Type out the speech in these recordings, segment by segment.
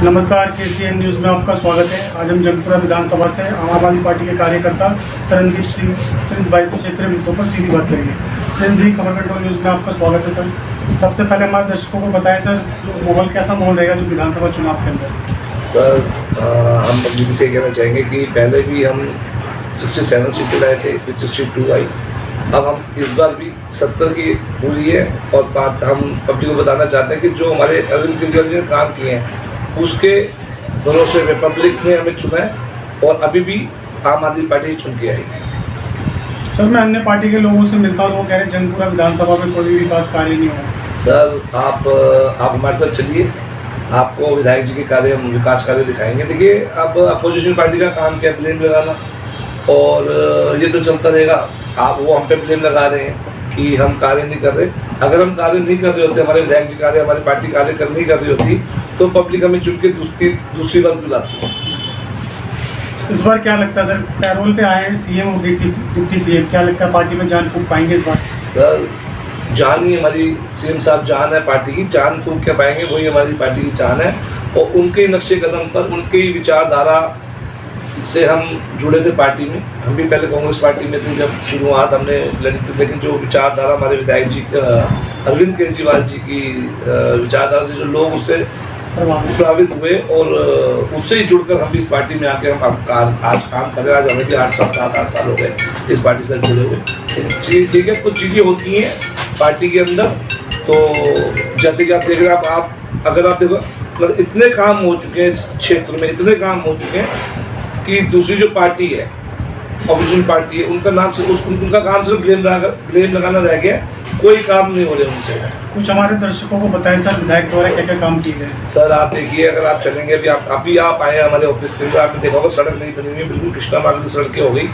नमस्कार, KCN news में आपका स्वागत है। आज हम जंगपुरा विधानसभा से आम आदमी पार्टी के कार्यकर्ता तरनदीप सिंह प्रिंस भाई से क्षेत्रीय मुद्दों पर सीधी बात करेंगे। प्रिंस जी, खबर कंट्रोल न्यूज़ में आपका स्वागत है सर। सबसे पहले हमारे दर्शकों को बताएं सर, जो माहौल कैसा माहौल रहेगा जो विधानसभा चुनाव के अंदर? सर, हम पब्लिक से कहना चाहेंगे कि पहले भी हम 67 सीटें लाए थे, फिर 62 आई। अब हम इस बार भी 70 की पूरी है और हम पब्लिक को बताना चाहते हैं कि जो हमारे अरविंद केजरीवाल जी ने काम किए हैं उसके भरोसे में पब्लिक ने हमें चुना है और अभी भी आम आदमी पार्टी चुन के आएगी। सर, मैं अन्य पार्टी के लोगों से मिलता हूँ, वो कह रहे हैं जंगपुरा विधानसभा में कोई विकास कार्य नहीं हुआ। सर, आप हमारे साथ चलिए, आपको विधायक जी के कार्य, विकास कार्य दिखाएंगे। देखिए, अब अपोजिशन पार्टी का काम क्या, ब्लेम लगाना, और ये तो चलता रहेगा। आप वो हम पे ब्लेम लगा रहे हैं कि हम कार्य नहीं कर रहे। अगर हम कार्य नहीं कर रहे होते, हमारे विधायक जी कार्य, हमारी पार्टी कार्य नहीं कर रही होती, तो पब्लिक हमें चुन के दूसरी बार बुलाती है। इस बार क्या लगता है सर, पैरोल पे आए हैं सीएम और डिप्टी सीएम, क्या लगता है पार्टी में जान फूंक पाएंगे इस बार? सर, जान ही हमारी सीएम साहब जान है पार्टी की, जान फूंक के पाएंगे, वही हमारी पार्टी की जान है। और उनके नक्शे कदम पर, उनकी विचारधारा से हम जुड़े थे पार्टी में। हम भी पहले कांग्रेस पार्टी में थे जब शुरुआत हमने लड़ी थी, लेकिन जो विचारधारा हमारे विधायक जी अरविंद केजरीवाल जी की विचारधारा से जो लोग उससे प्रभावित हुए और उससे ही जुड़कर हम भी इस पार्टी में आके हम आज काम कर रहे हैं। आज हमें भी 7-8 साल हो गए इस पार्टी से जुड़े हुए। ठीक है, कुछ चीज़ें होती हैं पार्टी के अंदर, तो जैसे कि आप देख रहे हैं, आप अगर आप देखो, मतलब इतने काम हो चुके हैं इस क्षेत्र में, इतने काम हो चुके हैं कि दूसरी जो पार्टी है, ऑपोजिशन पार्टी है, उनका नाम से उनका काम सिर्फ ब्लेम लगाना रह गया। कोई काम नहीं हो रहे उनसे। कुछ हमारे दर्शकों को बताएं सर, विधायक द्वारा क्या क्या काम किए गए? सर, आप देखिए, अगर आप चलेंगे, अभी आप आए हैं हमारे ऑफिस के लिए, आपने देखा होगा सड़क नहीं बनी हुई है, बिल्कुल कृष्णा मार्ग की सड़कें हो गई,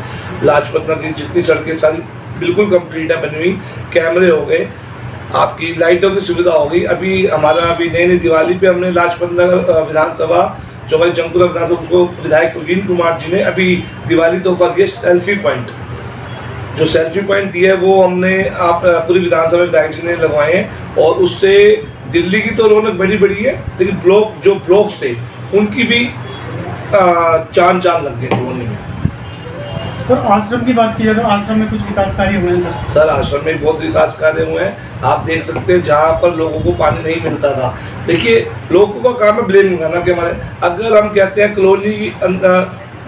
लाजपत नगर की जितनी सड़कें सारी बिल्कुल कंप्लीट है, बनी हुई, कैमरे हो गए, आपकी लाइटों की सुविधा हो गई। अभी नई दिवाली पे हमने लाजपत नगर विधानसभा, जो हमारी जंगपुरा विधानसभा, उसको विधायक प्रवीण कुमार जी ने अभी दिवाली तोहफा दिया, सेल्फी पॉइंट। जो सेल्फी पॉइंट दिया है वो हमने पूरी विधानसभा विधायक जी ने लगवाए हैं, और उससे दिल्ली की तो रौनक बड़ी है, लेकिन जो ब्लॉक्स थे उनकी भी चांद लग गए होने में। सर, आश्रम की बात की जाए तो आश्रम में कुछ विकास कार्य हुए हैं सर? सर, आश्रम में बहुत विकास कार्य हुए हैं। आप देख सकते हैं, जहाँ पर लोगों को पानी नहीं मिलता था, देखिए, लोगों का काम है ब्लेम लगाना कि हमारे, अगर हम कहते हैं कॉलोनी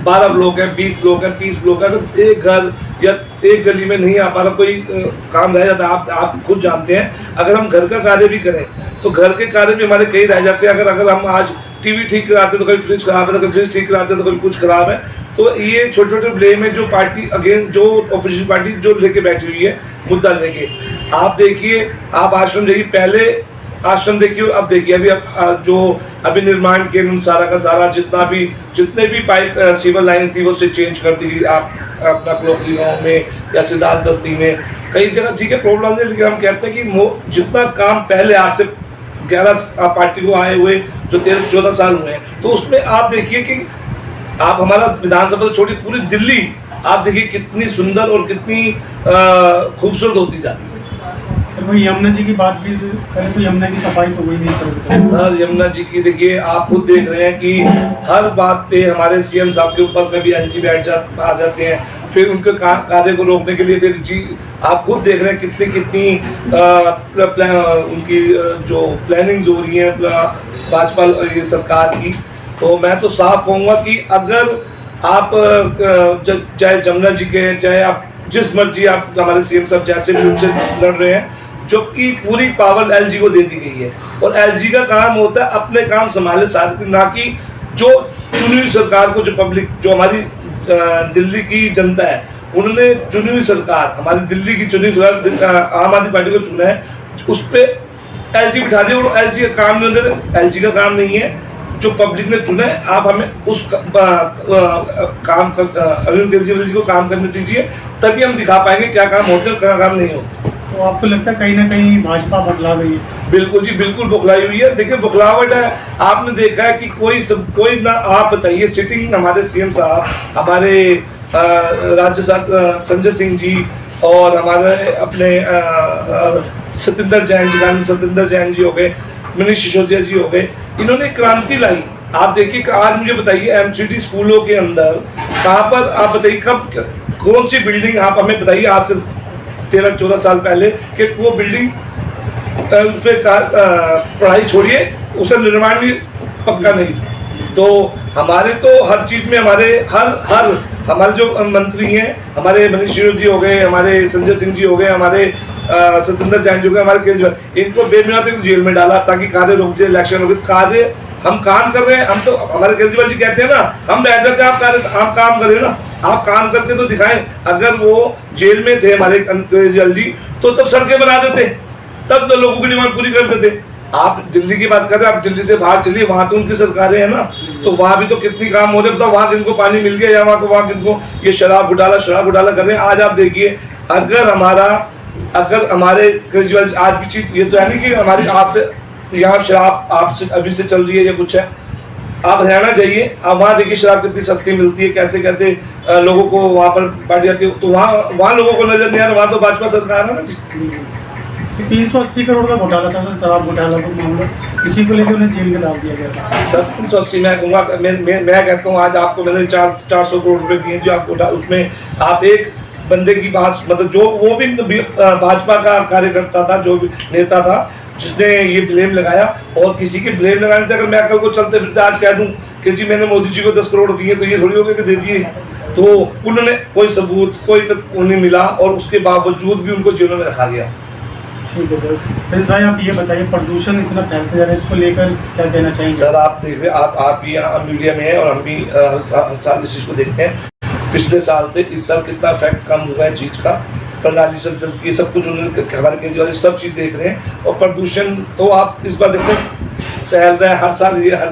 12 ब्लॉक है, 20 ब्लॉक है, 30 ब्लॉक है, तो एक घर या एक गली में नहीं आ पा रहा, कोई काम रह जाता है। आप खुद जानते हैं, अगर हम घर का कार्य भी करें तो घर के कार्य भी हमारे कई रह जाते हैं। अगर हम आज टीवी ठीक कराते तो कभी फ्रिज खराब है, तो कभी फ्रिज ठीक कराते तो कभी कुछ खराब है। तो ये छोटे ब्लेम है जो पार्टी, अगेन जो अपोजिशन पार्टी जो लेके बैठी हुई है मुद्दा लेके। आप देखिए, आप आश्रम देखिए, पहले आश्रम देखिए और अब देखिए, जो अभी निर्माण के सारा का सारा जितने भी पाइप सीवर लाइन थी वो से चेंज कर दी। आप अपना क्लोकली गाँव में या सिद्धार्थ बस्ती में कई जगह ठीक है प्रॉब्लम है, लेकिन हम कहते हैं कि जितना काम पहले आज से 11 पार्टी को आए हुए जो 13-14 साल हुए हैं, तो उसमें आप देखिए कि आप हमारा विधानसभा तो छोड़ी, पूरी दिल्ली आप देखिए कितनी सुंदर और कितनी खूबसूरत होती जाती है। सर, वो यमुना जी की बात भी करें तो यमुना की सफाई तो हुई नहीं सर, यमुना जी की देखिए, आप खुद देख रहे हैं कि हर बात पे हमारे सीएम साहब के ऊपर कभी एनजी आ जाते हैं, फिर उनके कार्य को रोकने के लिए फिर जी आप खुद देख रहे हैं कितनी उनकी जो प्लानिंग्स हो रही है भाजपा सरकार की। तो मैं तो साफ कहूँगा कि अगर आप चाहे जमुना जी के, चाहे आप जिस मर्जी आप हमारे सीएम साहब जैसे भी उनसे लड़ रहे हैं, जबकि पूरी पावर एलजी को दे दी गई है, और एलजी का काम होता है अपने काम संभाले साथ, ना कि जो चुनी हुई सरकार को, जो पब्लिक, जो हमारी दिल्ली की जनता है, उन्होंने चुनी हुई सरकार, हमारी दिल्ली की चुनी हुई सरकार आम आदमी पार्टी को चुना है, उस पर एलजी बिठा दी, और एलजी का काम नहीं होता, एलजी का काम नहीं है, जो पब्लिक ने चुना है। आप हमें उस काम अरविंद केजरीवाल जी को काम करने दीजिए, तभी हम दिखा पाएंगे क्या काम होते हैं क्या काम नहीं होते। तो आपको लगता है कहीं ना कहीं भाजपा बदला गई है? बिल्कुल जी, बिल्कुल बौखलाई हुई है। देखिए, बौखलावट है, आपने देखा है कि कोई ना, आप बताइए, सिटिंग हमारे सीएम साहब, हमारे राज्य संजय सिंह जी, और हमारे अपने सत्येंद्र जैन जी हो गए, मनीष सिसोदिया जी हो गए, इन्होंने क्रांति लाई आप देखिए कि आज मुझे बताइए एमसीडी स्कूलों के अंदर कहाँ पर, आप बताइए कब कौन सी बिल्डिंग, आप हमें बताइए आज से 13-14 साल पहले कि वो बिल्डिंग उस पर पढ़ाई छोड़िए उसका निर्माण भी पक्का नहीं था। तो हमारे तो हर चीज़ में हमारे जो मंत्री हैं, हमारे मनीष सिसोदिया जी हो गए, हमारे संजय सिंह जी हो गए, हमारे सत्येंद्र जैन जी हो गए, हमारे केजरीवाल, इनको बेबुनियाद जेल में डाला ताकि कार्य रुक जाए, इलेक्शन हो गए। कार्य हम काम कर रहे हैं, हम तो, हमारे केजरीवाल जी कहते हैं ना, हम बैठ जाते हैं, आप काम करें ना, आप काम करके तो दिखाएं। अगर वो जेल में थे हमारे केजरीवाल जी तो तब सड़कें बना देते, तब तो लोगों की डिमांड पूरी कर देते। आप दिल्ली की बात कर रहे हैं, आप दिल्ली से बाहर चलिए, वहां तो उनकी सरकारें हैं ना, तो वहां भी तो कितनी काम हो रहे हैं, बताओ, वहां किनको पानी मिल गया या वहां किनको ये शराब घोटाला कर रहे हैं। आज आप देखिए, अगर हमारे केजरीवाल आज भी चीज, ये तो है नहीं कि हमारी आज से यहाँ शराब आपसे अभी से चल रही है या कुछ है, आप हरियाणा जाइए, आप वहाँ देखिए शराब कितनी सस्ती मिलती है, कैसे कैसे लोगों को वहाँ पर बांटी जाती है, तो वहाँ लोगों को नजर नहीं आ रहा, वहाँ तो भाजपा सरकार है ना जी। 380 करोड़ का घोटाला था सर, शराब घोटाला का मामला, इसी को लेकर उन्हें जेल में डाल दिया गया था सर। 380 मैं कहूँगा, मैं कहता हूँ आज आपको मैंने 400 करोड़ रुपए दिए जो आपको, उसमें आप एक बंदे की बात, मतलब जो वो भी भाजपा का कार्यकर्ता था, जो भी नेता था, जिसने ये ब्लेम लगाया, और किसी के ब्लेम लगाने से अगर मैं कल को चलते फिरते आज कह दूं कि जी मैंने मोदी जी को 10 करोड़ दिए, तो ये थोड़ी हो गया कि दे दिए। तो उन्होंने कोई सबूत उन्हें मिला और उसके बावजूद भी उनको जेलों में रखा गया। ठीक है सर। प्रिंस भाई आप ये बताइए, प्रदूषण इतना फैलते जा रहा है, इसको लेकर क्या कहना चाहिए? सर आप देख रहे, आप भी यहाँ मीडिया में हैं और हम भी हर साल इस चीज़ को देखते हैं। पिछले साल से इस साल कितना इफेक्ट कम हुआ है चीज़ का, प्रणाली सब चलती है, सब कुछ उन्होंने हमारे केजरीवाल सब चीज़ देख रहे हैं। और प्रदूषण तो आप इस बार देखते हैं फैल रहा है, हर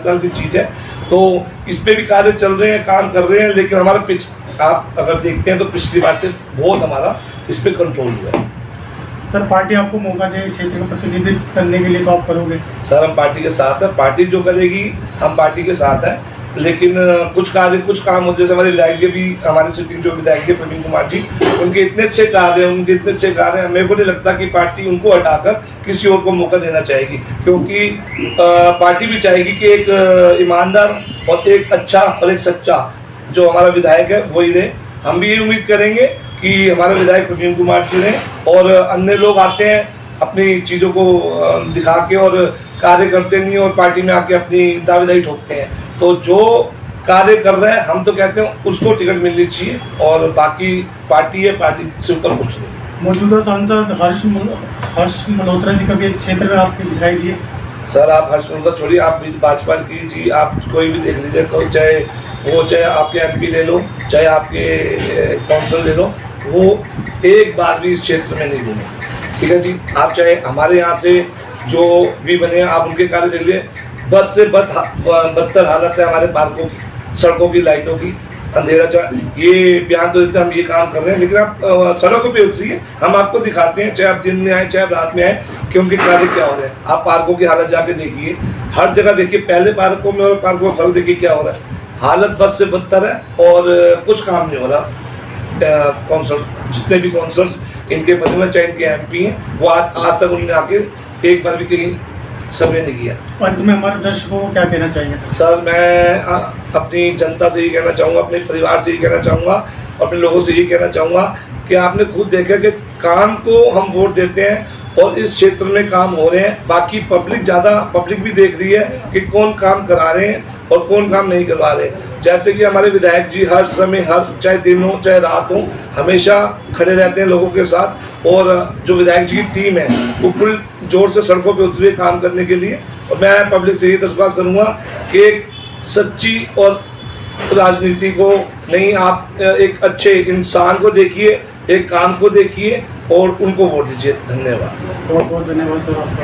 साल की चीज़ है, तो इस पे भी कार्य चल रहे हैं, काम कर रहे हैं, लेकिन हमारा आप अगर देखते हैं तो पिछली बार से बहुत हमारा इस पे कंट्रोल हुआ है। सर पार्टी आपको मौका दे क्षेत्र का प्रतिनिधित्व करने के लिए, तो आप करोगे? सर हम पार्टी के साथ है, पार्टी जो करेगी हम पार्टी के साथ है, लेकिन कुछ काम होते, जैसे हमारे विधायक जी भी, हमारे सिटिंग जो विधायक जी प्रवीण कुमार जी, उनके इतने अच्छे कार्य हैं, मेरे को नहीं लगता कि पार्टी उनको हटाकर किसी और को मौका देना चाहेगी, क्योंकि पार्टी भी चाहेगी कि एक ईमानदार और एक अच्छा और एक सच्चा जो हमारा विधायक है वही रहे। हम भी ये उम्मीद करेंगे कि हमारे विधायक प्रवीण कुमार जी ने, और अन्य लोग आते हैं अपनी चीज़ों को दिखा के और कार्य करते नहीं और पार्टी में आके अपनी दावेदारी ठोकते हैं, तो जो कार्य कर रहे हैं हम तो कहते हैं उसको टिकट मिलनी चाहिए, और बाकी पार्टी है, पार्टी से ऊपर कुछ नहीं। मौजूदा सांसद हर्ष मल्होत्रा जी कभी क्षेत्र में आपके दिखाई दिए? सर आप हर्ष मल्होत्रा छोड़िए, आप भाजपा की जी, आप कोई भी देख लीजिए, तो चाहे आपके एमपी ले लो, चाहे आपके काउंसिलर ले लो, वो एक बार भी इस क्षेत्र में नहीं घूमे। ठीक है जी, आप चाहे हमारे यहाँ से जो भी बने आप उनके कार्य देख लिए, बद से बदतर हालत है हमारे पार्कों की, सड़कों की, लाइटों की, अंधेरा ये बयान तो देते हम ये काम कर रहे हैं, लेकिन आप सड़कों पे उतरिए, हम आपको दिखाते हैं, चाहे आप दिन में आए चाहे आप रात में आए, कि उनके कार्य क्या हो रहे हैं। आप पार्कों की हालत जाके देखिए, हर जगह देखिए, पहले पार्कों में और पार्कों में फर्क देखिए क्या हो रहा है, हालत बस से बदतर है और कुछ काम नहीं हो रहा। काउंसलर जितने भी काउंसलर्स इनके बने हुए, चाहे इनके एमपी हैं, वो आज तक उन्होंने आके एक बार भी कहीं सर्वे नहीं किया। अंत में हमारे दर्शकों को क्या कहना चाहिए सर? मैं अपनी जनता से ये कहना चाहूँगा, अपने परिवार से ये कहना चाहूँगा, अपने लोगों से ये कहना चाहूँगा कि आपने खुद देखा कि काम को हम वोट देते हैं और इस क्षेत्र में काम हो रहे हैं, बाकी पब्लिक भी देख रही है कि कौन काम करा रहे हैं और कौन काम नहीं करवा रहे। जैसे कि हमारे विधायक जी हर समय, चाहे दिन हो चाहे रात हो, हमेशा खड़े रहते हैं लोगों के साथ, और जो विधायक जी की टीम है वो फुल जोर से सड़कों पे उतरी काम करने के लिए। और मैं पब्लिक से ये दरख्वास्त करूँगा कि एक सच्ची और राजनीति को नहीं, आप एक अच्छे इंसान को देखिए, एक काम को देखिए और उनको वोट दीजिए। धन्यवाद। बहुत बहुत धन्यवाद सर आपका।